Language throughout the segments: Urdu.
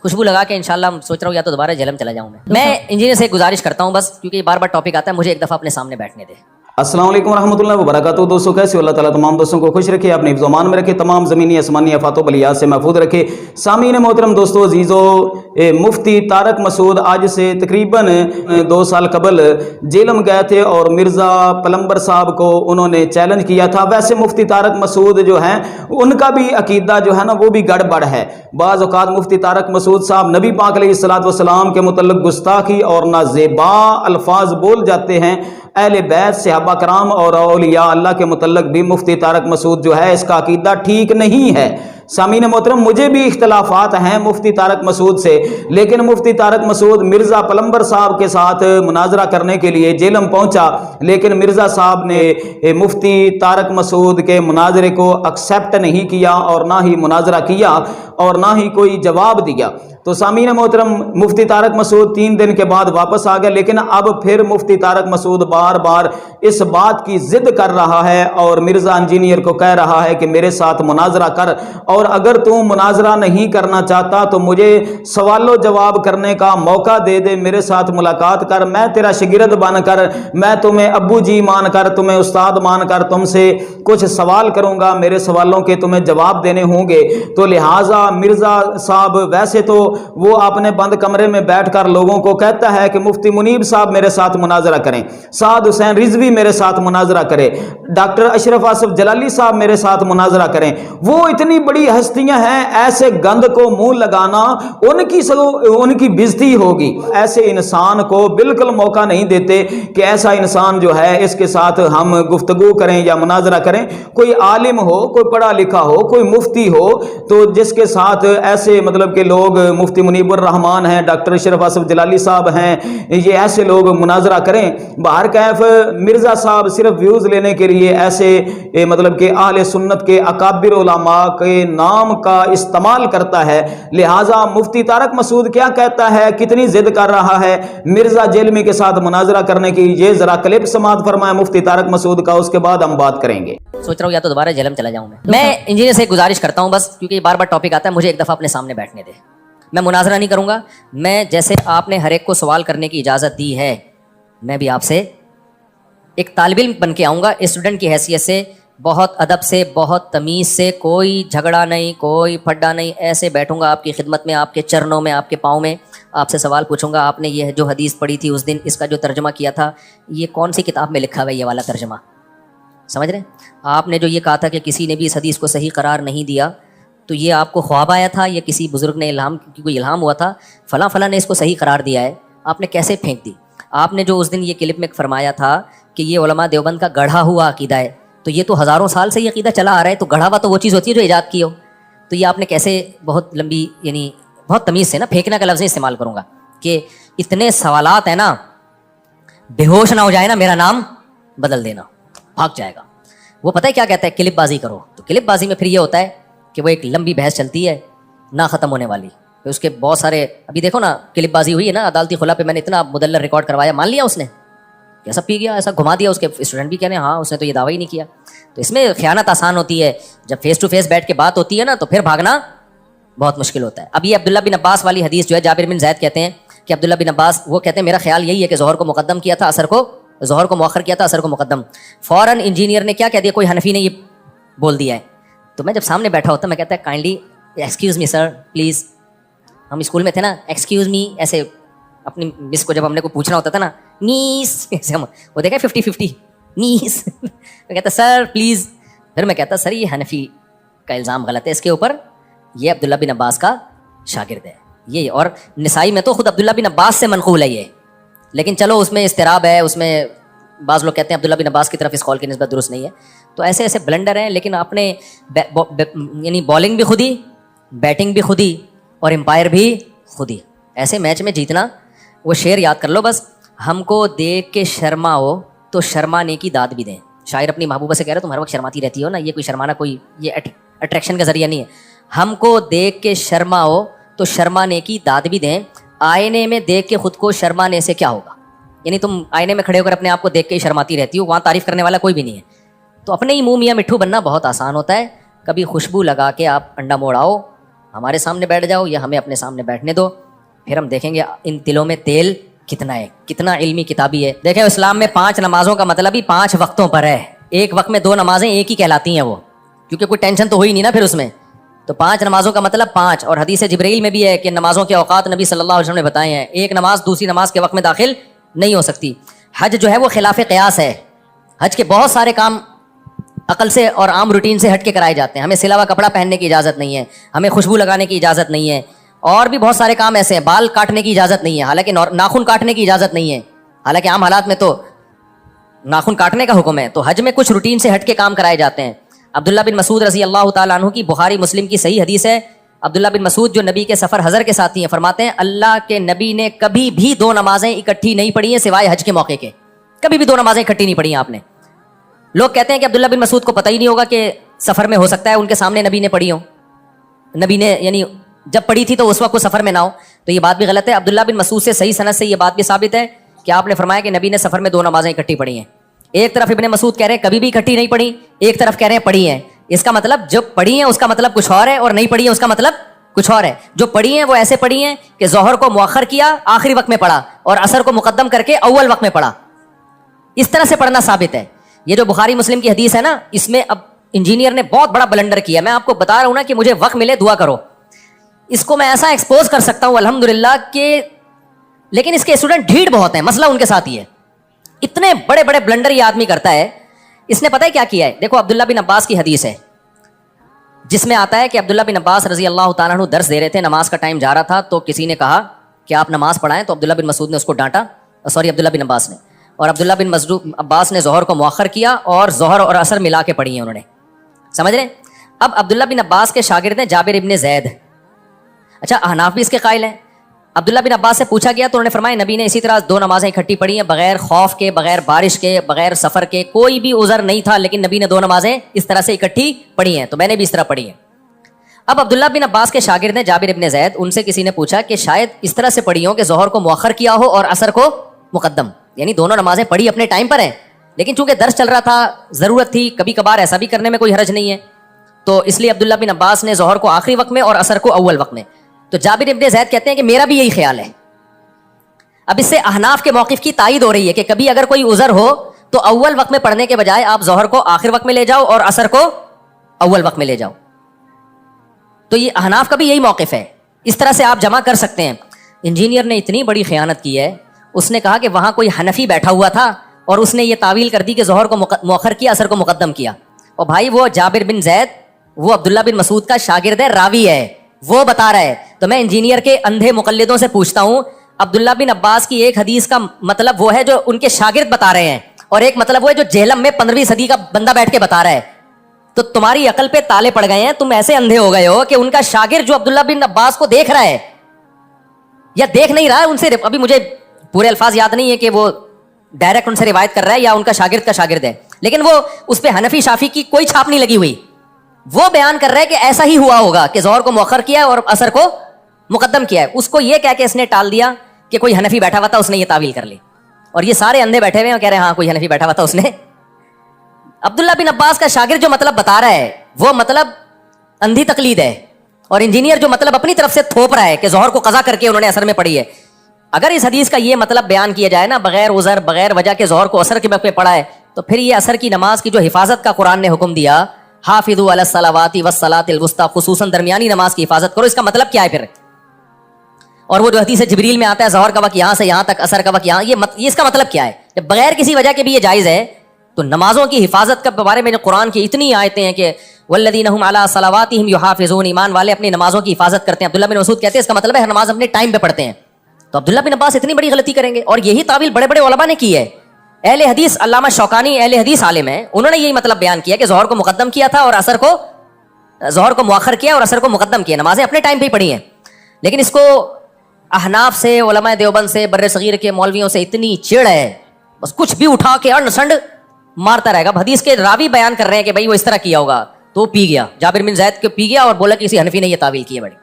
خوشبو لگا کے انشاءاللہ سوچ رہا ہوں یا تو دوبارہ جہلم چلا جاؤں میں انجینئر سے گزارش کرتا ہوں بس، کیونکہ بار بار ٹاپک آتا ہے، مجھے ایک دفعہ اپنے سامنے بیٹھنے دے۔ السلام علیکم ورحمۃ اللہ وبرکاتہ۔ دوستوں کیسے ہو؟ اللہ تعالیٰ تمام دوستوں کو خوش رکھے، اپنے حفظ و امان میں رکھے، تمام زمینی آسمانی آفات و بلیات سے محفوظ رکھے۔ سامعین محترم، دوستو عزیزو، مفتی طارق مسعود آج سے تقریباً 2 سال قبل جیلم گئے تھے اور مرزا پلمبر صاحب کو انہوں نے چیلنج کیا تھا۔ ویسے مفتی طارق مسعود جو ہیں ان کا بھی عقیدہ جو ہے نا وہ بھی گڑبڑ ہے۔ بعض اوقات مفتی طارق مسعود صاحب نبی پاک علیہ الصلوۃ والسلام کے متعلق گستاخی اور نازیبا الفاظ بول جاتے ہیں۔ اہل بیت، صحابہ کرام اور اولیاء اللہ کے متعلق بھی مفتی طارق مسعود جو ہے اس کا عقیدہ ٹھیک نہیں ہے۔ سامعین محترم، مجھے بھی اختلافات ہیں مفتی طارق مسعود سے، لیکن مفتی طارق مسعود مرزا پلمبر صاحب کے ساتھ مناظرہ کرنے کے لیے جیلم پہنچا، لیکن مرزا صاحب نے مفتی طارق مسعود کے مناظرے کو ایکسیپٹ نہیں کیا اور نہ ہی مناظرہ کیا اور نہ ہی کوئی جواب دیا۔ تو سامعین محترم، مفتی طارق مسعود 3 دن کے بعد واپس آ گئے، لیکن اب پھر مفتی طارق مسعود بار بار اس بات کی ضد کر رہا ہے اور مرزا انجینئر کو کہہ رہا ہے کہ میرے ساتھ مناظرہ کر، اور اگر تو مناظرہ نہیں کرنا چاہتا تو مجھے سوال و جواب کرنے کا موقع دے دے، میرے ساتھ ملاقات کر، میں تیرا شاگرد بن کر، میں تمہیں ابو جی مان کر، تمہیں استاد مان کر تم سے کچھ سوال کروں گا، میرے سوالوں کے تمہیں جواب دینے ہوں گے۔ تو لہٰذا مرزا صاحب ویسے تو وہ اپنے بند کمرے میں بیٹھ کر لوگوں کو کہتا ہے کہ مفتی منیب صاحب میرے ساتھ مناظرہ کریں، سعد حسین رضوی میرے ساتھ مناظرہ کرے، ڈاکٹر اشرف آصف جلالی صاحب میرے ساتھ مناظرہ کریں۔ وہ اتنی بڑی ہستیاں ہیں، ایسے گند کو منہ لگانا ان کی بےزتی ہوگی۔ ایسے انسان کو بالکل موقع نہیں دیتے کہ ایسا انسان جو ہے اس کے ساتھ ہم گفتگو کریں یا مناظرہ کریں۔ کوئی عالم ہو، کوئی پڑھا لکھا ہو، کوئی مفتی ہو، تو جس کے ساتھ ایسے مطلب کہ لوگ مفتی منیب الرحمان ہیں، ڈاکٹر اشرف آصف جلالی صاحب ہیں، یہ ایسے لوگ مناظرہ کریں۔ باہر کیف مرزا صاحب صرف ویوز لینے کے لیے ایسے مطلب کہ اہل سنت کے اکابر علماء کے نام کا استعمال کرتا ہے۔ لہٰذا مفتی طارق مسعود کیا کہتا ہے، کتنی ضد کر رہا ہے مرزا جیلمی کے ساتھ مناظرہ کرنے کی، یہ ذرا کلپ سماعت فرمائے مفتی طارق مسعود کا، اس کے بعد ہم بات کریں گے۔ سوچ رہا ہوں یا تو دوبارہ جہلم چلا جاؤں میں انجینئر سے گزارش کرتا ہوں بس، کیونکہ بار بار ٹاپک آتا ہے، مجھے ایک دفعہ اپنے سامنے بیٹھنے دے۔ میں مناظرہ نہیں کروں گا، میں جیسے آپ نے ہر ایک کو سوال کرنے کی اجازت دی ہے، میں بھی آپ سے ایک طالب علم بن کے آؤں گا، اسٹوڈنٹ کی حیثیت سے، بہت ادب سے، بہت تمیز سے، کوئی جھگڑا نہیں، کوئی پھڈا نہیں، ایسے بیٹھوں گا آپ کی خدمت میں، آپ کے چرنوں میں، آپ کے پاؤں میں، آپ سے سوال پوچھوں گا۔ آپ نے یہ جو حدیث پڑھی تھی اس دن، اس کا جو ترجمہ کیا تھا، یہ کون سی کتاب میں لکھا ہوا ہے یہ والا ترجمہ؟ سمجھ رہے ہیں؟ آپ نے جو یہ کہا تھا کہ کسی نے بھی اس حدیث کو صحیح قرار نہیں دیا، تو یہ آپ کو خواب آیا تھا یا کسی بزرگ نے الہام ہوا تھا فلاں فلاں نے اس کو صحیح قرار دیا ہے، آپ نے کیسے پھینک دی؟ آپ نے جو اس دن یہ کلپ میں فرمایا تھا کہ یہ علماء دیوبند کا گڑھا ہوا عقیدہ ہے، تو یہ تو ہزاروں سال سے یہ عقیدہ چلا آ رہا ہے، تو گڑھا ہوا تو وہ چیز ہوتی ہے جو ایجاد کی ہو، تو یہ آپ نے کیسے بہت لمبی، یعنی بہت تمیز سے نا، پھینکنا کا لفظ استعمال کروں گا کہ اتنے سوالات ہیں نا، بے ہوش نہ ہو جائے نا، میرا نام بدل دینا، بھاگ جائے گا۔ وہ پتہ ہے کیا کہتا ہے؟ کلپ بازی کرو۔ تو کلپ بازی میں پھر یہ ہوتا ہے کہ وہ ایک لمبی بحث چلتی ہے نہ ختم ہونے والی، پھر اس کے بہت سارے، ابھی دیکھو نا کلپ بازی ہوئی ہے نا عدالتی خلا پہ، میں نے اتنا مدلل ریکارڈ کروایا، مان لیا اس نے، کیسا پی گیا، ایسا گھما دیا، اس کے اسٹوڈنٹ بھی کہنے ہاں اس نے تو یہ دعویٰ ہی نہیں کیا۔ تو اس میں خیانت آسان ہوتی ہے، جب فیس ٹو فیس بیٹھ کے بات ہوتی ہے نا تو پھر بھاگنا بہت مشکل ہوتا ہے۔ اب یہ عبداللہ بن عباس والی حدیث جو ہے، جابر بن زید کہتے ہیں کہ عبداللہ بن عباس وہ کہتے ہیں میرا خیال یہی ہے کہ ظہر کو مقدم کیا تھا، ظہر کو مؤخر کیا تھا، عصر کو مقدم۔ فوراً انجینئر نے کیا کہہ دیا، کوئی حنفی نے یہ بول دیا ہے۔ تو میں جب سامنے بیٹھا ہوتا میں کہتا ہے kindly excuse me sir please, ہم اسکول میں تھے نا، ایکسکیوز می ایسے اپنی مس کو جب ہم نے کو پوچھنا ہوتا تھا نا، نیس ایسے ہم وہ دیکھا 50-50 نیس، میں کہتا سر پلیز، پھر میں کہتا سر یہ حنفی کا الزام غلط ہے اس کے اوپر، یہ عبداللہ بن عباس کا شاگرد ہے یہ، اور نسائی میں تو خود عبداللہ بن عباس سے منقول ہے یہ، لیکن چلو اس میں اضطراب ہے، اس میں بعض لوگ کہتے ہیں عبداللہ بن عباس کی طرف اس قول کی نسبت درست نہیں ہے۔ تو ایسے ایسے بلنڈر ہیں، لیکن آپ نے یعنی بالنگ بھی خود ہی، بیٹنگ بھی خود ہی، اور امپائر بھی خود ہی، ایسے میچ میں جیتنا۔ وہ شعر یاد کر لو بس، ہم کو دیکھ کے شرماؤ تو شرمانے کی داد بھی دیں۔ شاعر اپنی محبوبہ سے کہہ رہے تم ہر وقت شرماتی رہتی ہو نا، یہ کوئی شرمانا کوئی یہ اٹریکشن کا ذریعہ نہیں ہے۔ ہم کو دیکھ کے شرماؤ تو شرمانے کی داد بھی دیں، آئینے میں دیکھ کے خود کو شرمانے سے کیا ہوگا؟ یعنی تم آئینے میں کھڑے ہو کر اپنے آپ کو دیکھ کے ہی شرماتی رہتی ہو، وہاں تعریف کرنے والا کوئی بھی نہیں ہے، تو اپنے ہی منہ میاں مٹھو بننا بہت آسان ہوتا ہے۔ کبھی خوشبو لگا کے آپ انڈا موڑ آؤ، ہمارے سامنے بیٹھ جاؤ یا ہمیں اپنے سامنے بیٹھنے دو, پھر ہم دیکھیں گے ان دلوں میں تیل کتنا ہے, کتنا علمی کتابی ہے. دیکھیں اسلام میں 5 نمازوں کا مطلب ہی 5 وقتوں پر ہے. ایک وقت میں 2 نمازیں ایک ہی کہلاتی ہیں وہ, کیونکہ کوئی ٹینشن تو ہوئی نہیں نا پھر اس میں. تو 5 نمازوں کا مطلب 5. اور حدیث جبرائیل میں بھی ہے کہ نمازوں کے اوقات نبی صلی اللہ علیہ وسلم نے بتائے ہیں, ایک نماز دوسری نماز کے وقت میں داخل نہیں ہو سکتی. حج جو ہے وہ خلاف قیاس ہے. حج کے بہت سارے کام عقل سے اور عام روٹین سے ہٹ کے کرائے جاتے ہیں. ہمیں سلا ہوا کپڑا پہننے کی اجازت نہیں ہے, ہمیں خوشبو لگانے کی اجازت نہیں ہے, اور بھی بہت سارے کام ایسے ہیں. بال کاٹنے کی اجازت نہیں ہے, حالانکہ ناخن کاٹنے کی اجازت نہیں ہے, حالانکہ عام حالات میں تو ناخن کاٹنے کا حکم ہے. تو حج میں کچھ روٹین سے ہٹ کے کام کرائے جاتے ہیں. عبداللہ بن مسعود رضی اللہ تعالیٰ عنہ کی بخاری مسلم کی صحیح حدیث ہے. عبداللہ بن مسعود جو نبی کے سفر حضر کے ساتھی ہیں, فرماتے ہیں اللہ کے نبی نے کبھی بھی 2 نمازیں اکٹھی نہیں پڑھی ہیں سوائے حج کے موقع کے. کبھی بھی 2 نمازیں اکٹھی نہیں پڑھی ہیں آپ نے. لوگ کہتے ہیں کہ عبداللہ بن مسعود کو پتہ ہی نہیں ہوگا کہ سفر میں ہو سکتا ہے ان کے سامنے نبی نے پڑھی ہو, نبی نے یعنی جب پڑھی تھی تو اس وقت وہ سفر میں نہ ہو. تو یہ بات بھی غلط ہے. عبداللہ بن مسعود سے صحیح سند سے یہ بات بھی ثابت ہے کہ آپ نے فرمایا کہ نبی نے سفر میں 2 نمازیں اکٹھی پڑھی ہیں. ایک طرف ابن مسعود کہہ رہے ہیں کبھی بھی اکٹھی نہیں پڑھی, ایک طرف کہہ رہے ہیں پڑھی ہیں. اس کا مطلب جو پڑھی ہیں اس کا مطلب کچھ اور ہے, اور نہیں پڑھی ہیں اس کا مطلب کچھ اور ہے. جو پڑھی ہیں وہ ایسے پڑھی ہیں کہ ظہر کو مؤخر کیا آخری وقت میں پڑھا, اور عصر کو مقدم کر کے اول وقت میں پڑھا. اس طرح سے پڑھنا ثابت ہے. یہ جو بخاری مسلم کی حدیث ہے نا, اس میں اب انجینئر نے بہت بڑا بلنڈر کیا. میں آپ کو بتا رہا ہوں نا کہ مجھے وقت ملے دعا کرو. اس کو میں ایسا ایکسپوز کر سکتا ہوں الحمدللہ کہ, لیکن اس کے اسٹوڈنٹ ڈھیڑ بہت ہیں. مسئلہ ان کے ساتھ ہی ہے, اتنے بڑے بڑے بلنڈر یہ آدمی کرتا ہے. اس نے پتہ ہے کیا کیا ہے؟ دیکھو عبداللہ بن عباس کی حدیث ہے جس میں آتا ہے کہ عبداللہ بن عباس رضی اللہ تعالیٰ عنہ درس دے رہے تھے, نماز کا ٹائم جا رہا تھا, تو کسی نے کہا کہ آپ نماز پڑھائیں. تو عبداللہ بن مسعود نے اس کو ڈانٹا, عبداللہ بن عباس نے, اور عبداللہ بن عباس نے ظہر کو مؤخر کیا اور ظہر اور عصر ملا کے پڑھی ہیں انہوں نے. سمجھ رہے ہیں؟ اب عبداللہ بن عباس کے شاگرد ہیں جابر ابن زید. اچھا احناف بھی اس کے قائل ہیں. عبداللہ بن عباس سے پوچھا گیا تو انہوں نے فرمایا نبی نے اسی طرح 2 نمازیں اکٹھی پڑھی ہیں, بغیر خوف کے, بغیر بارش کے, بغیر سفر کے, کوئی بھی عذر نہیں تھا, لیکن نبی نے 2 نمازیں اس طرح سے اکٹھی پڑھی ہیں, تو میں نے بھی اس طرح پڑھی ہیں. اب عبداللہ بن عباس کے شاگرد ہیں جابر ابن زید, ان سے کسی نے پوچھا کہ شاید اس طرح سے پڑھی ہوں کہ ظہر کو مؤخر کیا ہو اور عصر کو مقدم, یعنی دونوں نمازیں پڑھی اپنے ٹائم پر ہیں, لیکن چونکہ درس چل رہا تھا, ضرورت تھی, کبھی کبھار ایسا بھی کرنے میں کوئی حرج نہیں ہے, تو اس لیے عبداللہ بن عباس نے ظہر کو آخری وقت میں اور عصر کو اول وقت میں. تو جابر ابن زید کہتے ہیں کہ میرا بھی یہی خیال ہے. اب اس سے احناف کے موقف کی تائید ہو رہی ہے کہ کبھی اگر کوئی عذر ہو تو اول وقت میں پڑھنے کے بجائے آپ ظہر کو آخر وقت میں لے جاؤ اور عصر کو اول وقت میں لے جاؤ. تو یہ احناف کا بھی یہی موقف ہے, اس طرح سے آپ جمع کر سکتے ہیں. انجینئر نے اتنی بڑی خیانت کی ہے, اس نے کہا کہ وہاں کوئی حنفی بیٹھا ہوا تھا اور اس نے یہ تعویل کر دی کہ ظہر کو مؤخر کیا, عصر کو مقدم کیا. اور بھائی وہ جابر بن زید وہ عبداللہ بن مسعود کا شاگرد ہے, راوی ہے, وہ بتا رہا ہے. تو میں انجینئر کے اندھے مقلدوں سے پوچھتا ہوں, عبداللہ بن عباس کی ایک حدیث کا مطلب وہ ہے جو ان کے شاگرد بتا رہے ہیں, اور ایک مطلب وہ ہے جو جہلم میں 15ویں صدی کا بندہ بیٹھ کے بتا رہا ہے. تو تمہاری عقل پہ تالے پڑ گئے ہیں, تم ایسے اندھے ہو گئے ہو کہ ان کا شاگرد جو عبداللہ بن عباس کو دیکھ رہا ہے یا دیکھ نہیں رہا ہے, ان سے ابھی مجھے پورے الفاظ یاد نہیں ہے کہ وہ ڈائریکٹ ان سے روایت کر رہا ہے یا ان کا شاگرد ہے, لیکن وہ اس پہ حنفی شافی کی کوئی چھاپ نہیں لگی ہوئی. وہ بیان کر رہا ہے کہ ایسا ہی ہوا ہوگا کہ ظہر کو مؤخر کیا اور عصر کو مقدم کیا ہے. اس کو یہ کہہ کے اس نے ٹال دیا کہ کوئی حنفی بیٹھا ہوا تھا, اس نے یہ تعویل کر لی, اور یہ سارے اندھے بیٹھے ہوئے ہیں کہہ رہے ہیں ہاں کوئی حنفی بیٹھا ہوا تھا, اس نے. عبداللہ بن عباس کا شاگرد جو مطلب بتا رہا ہے وہ مطلب اندھی تقلید ہے, اور انجینئر جو مطلب اپنی طرف سے تھوپ رہا ہے کہ ظہر کو قضا کر کے انہوں نے عصر میں پڑھی ہے. اگر اس حدیث کا یہ مطلب بیان کیا جائے نا, بغیر عذر بغیر وجہ کے ظہر کو عصر کے وقت پہ پڑھا ہے, تو پھر یہ عصر کی نماز کی جو حفاظت کا قرآن نے حکم دیا, حافظوا علی الصلوات والصلاۃ الوسطی, خصوصاً درمیانی نماز کی حفاظت کرو, اس کا مطلب کیا ہے پھر؟ اور وہ جو حدیث جبریل میں آتا ہے ظہر کا وقت یہاں سے یہاں تک, عصر کا وقت یہاں, یہ اس کا مطلب کیا ہے؟ جب بغیر کسی وجہ کے بھی یہ جائز ہے, تو نمازوں کی حفاظت کے بارے میں قرآن کی اتنی آیتیں ہیں کہ والذین هم علی صلواتہم یحافظون, ایمان والے اپنی نمازوں کی حفاظت کرتے ہیں. عبداللہ بن مسعود کہتے ہیں اس کا مطلب ہے ہر نماز اپنے ٹائم پہ پڑھتے ہیں. تو عبداللہ بن عباس اتنی بڑی غلطی کریں گے؟ اور یہی تعویل بڑے بڑے علماء نے کی ہے. اہل حدیث علامہ شوکانی اہل حدیث عالم ہیں, انہوں نے یہی مطلب بیان کیا کہ ظہر کو مقدم کیا تھا اور عصر کو, ظہر کو مؤخر کیا اور عصر کو مقدم کیا, نمازیں اپنے ٹائم پہ ہی پڑھی ہیں. لیکن اس کو احناف سے, علماء دیوبند سے, بر صغیر کے مولویوں سے اتنی چڑ ہے, بس کچھ بھی اٹھا کے ارن سنڈ مارتا رہے گا. حدیث کے راوی بیان کر رہے ہیں کہ بھائی وہ اس طرح کیا ہوگا, تو پی گیا, جابر بن زید کو پی گیا اور بولا کہ کسی حنفی نے یہ تعویل کی ہے. بڑی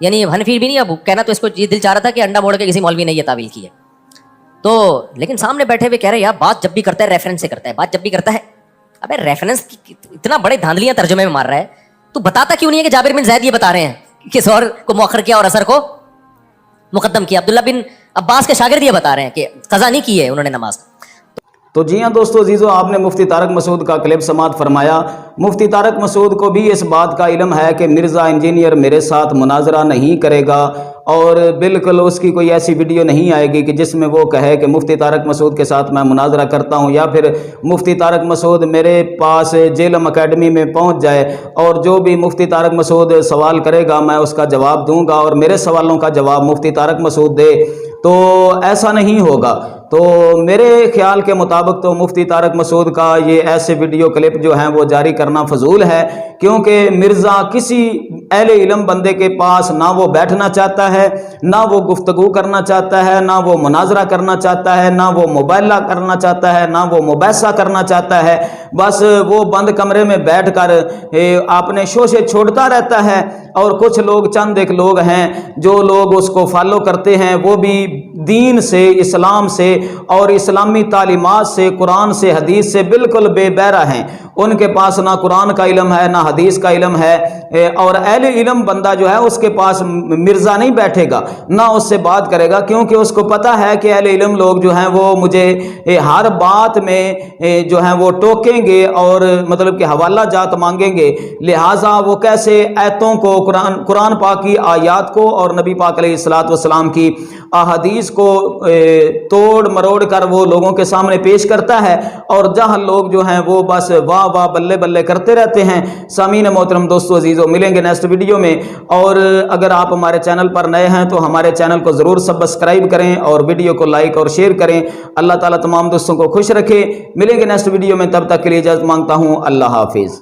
یعنی حنفی بھی نہیں, اب کہنا تو اس کو یہ دل چاہ رہا تھا کہ انڈا موڑ کے کسی مولوی نے یہ تعویل کی ہے. تو لیکن سامنے بیٹھے ہوئے کہہ رہے یار بات جب بھی کرتا ہے ریفرنس سے کرتا ہے, بات جب بھی کرتا ہے. ابے ریفرنس اتنا بڑے دھاندلیاں ترجمے میں مار رہا ہے, تو بتاتا کیوں نہیں ہے کہ جابر بن زید یہ بتا رہے ہیں؟ کس اور کو مؤخر کیا اور اثر کو مقدم کیا. عبداللہ بن عباس کے شاگرد یہ بتا رہے ہیں کہ قضا نہیں کی ہے انہوں نے نماز. تو جی ہاں دوستو عزیزو، آپ نے مفتی طارق مسعود کا کلپ سماعت فرمایا. مفتی طارق مسعود کو بھی اس بات کا علم ہے کہ مرزا انجینئر میرے ساتھ مناظرہ نہیں کرے گا، اور بالکل اس کی کوئی ایسی ویڈیو نہیں آئے گی کہ جس میں وہ کہے کہ مفتی طارق مسعود کے ساتھ میں مناظرہ کرتا ہوں، یا پھر مفتی طارق مسعود میرے پاس جیلم اکیڈمی میں پہنچ جائے اور جو بھی مفتی طارق مسعود سوال کرے گا میں اس کا جواب دوں گا اور میرے سوالوں کا جواب مفتی طارق مسعود دے. تو ایسا نہیں ہوگا. تو میرے خیال کے مطابق تو مفتی طارق مسعود کا یہ ایسے ویڈیو کلپ جو ہیں وہ جاری کرنا فضول ہے، کیونکہ مرزا کسی اہل علم بندے کے پاس نہ وہ بیٹھنا چاہتا ہے، نہ وہ گفتگو کرنا چاہتا ہے، نہ وہ مناظرہ کرنا چاہتا ہے، نہ وہ مباحثہ کرنا چاہتا ہے، نہ وہ مباحثہ کرنا چاہتا ہے. بس وہ بند کمرے میں بیٹھ کر اپنے شوشے چھوڑتا رہتا ہے. اور کچھ لوگ، چند ایک لوگ ہیں جو لوگ اس کو فالو کرتے ہیں، وہ بھی دین سے، اسلام سے اور اسلامی تعلیمات سے، قرآن سے، حدیث سے بالکل بے بہرہ ہیں. ان کے پاس نہ قرآن کا علم ہے نہ حدیث کا علم ہے، اور اہل علم بندہ جو ہے اس کے پاس مرزا نہیں بیٹھے گا، نہ اس سے بات کرے گا، کیونکہ اس کو پتہ ہے کہ اہل علم لوگ جو ہیں وہ مجھے ہر بات میں جو ہیں وہ ٹوکیں گے اور مطلب کہ حوالہ جات مانگیں گے. لہٰذا وہ کیسے آیتوں کو، قرآن پاک کی آیات کو اور نبی پاک علیہ الصلوۃ والسلام کی احادیث کو توڑ مروڑ کر وہ لوگوں کے سامنے پیش کرتا ہے، اور جاہل لوگ جو ہیں وہ بس واہ واہ بلے بلے کرتے رہتے ہیں. سامعین محترم، دوستو عزیزو، ملیں گے نیکسٹ ویڈیو میں. اور اگر آپ ہمارے چینل پر نئے ہیں تو ہمارے چینل کو ضرور سبسکرائب کریں اور ویڈیو کو لائک اور شیئر کریں. اللہ تعالیٰ تمام دوستوں کو خوش رکھے. ملیں گے نیکسٹ ویڈیو میں، تب تک کے لیے اجازت مانگتا ہوں. اللہ حافظ.